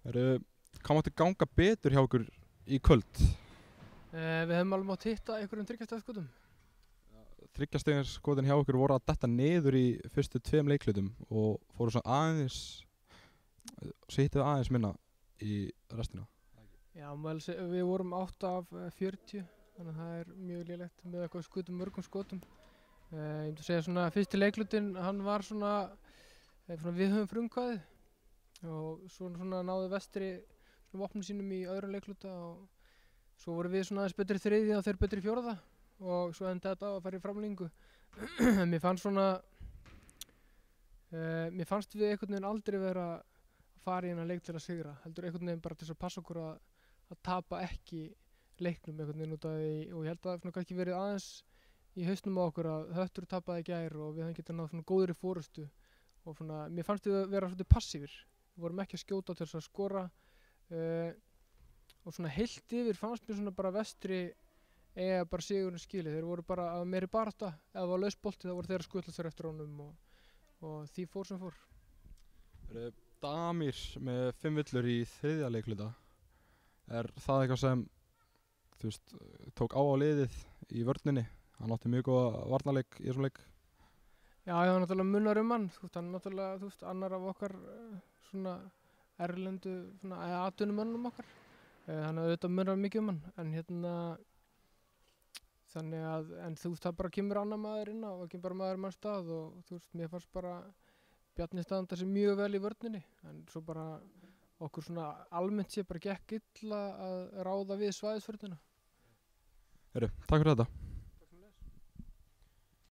Hvað mátti ganga betur hjá ykkur í kvöld? Við hefum alveg mátt hitta einhverjum þryggjastafskotum. Þryggjastegjarskotin hjá ykkur voru að detta niður í fyrstu 2 leiklutum og fóru svo aðeins, svo hittu aðeins minna í restina. Já, við vorum 8 af 40, þannig að það er mjög lélegt með eitthvað skutum, mörgum skotum. Ég myndi að segja svona fyrsti leiklutin, hann var svona við höfum frumkvæði og svona náðu Vestri svona vopnum sínum í öðrum leikluta og svo voru við svona aðeins betri þriðja og þeir betri fjórða og svo endaði þetta á að fara í framlengingu. Mér fannst við einhvern veginn aldrei vera að fara í hennar leik til að sigra, heldur einhvern veginn bara til þess að passa okkur að tapa ekki leiknum einhvern veginn út af því og ég held að það hefði kannski verið aðeins í hausnum á okkur að Höttur tapaði í gær og við hefðum getað náð svona góðri forystu og svona, mér fannst við að vera svolítið passífir. Við vorum ekki að skjóta til þess að skora og svona heilt yfir fannst mér svona bara Vestri eiga bara sigurinn skilið. Þeir voru bara að meiri baráttu, ef það var lausbolti þá voru þeir að skutla sér eftir honum og því fór sem fór. Damir með 5 villur í þriðja leikluta, það eitthvað sem þú veist, tók á liðið í vörninni? Hann átti mjög góða varnarleik í þessum leik. Já, ég var náttúrulega munnar hann, hann er náttúrulega annar af okkar svona erlendu atvinnumönnum okkar. Hann hafði auðvitað munnar mikið hann, en þannig að, það bara kemur annar maður inn á og kemur bara maður mann stað og mér fannst bara Bjarni standa sig mjög vel í vörninni, en svo bara okkur svona almennt sé bara gekk illa að ráða við svæðisvörnina. Takk fyrir þetta.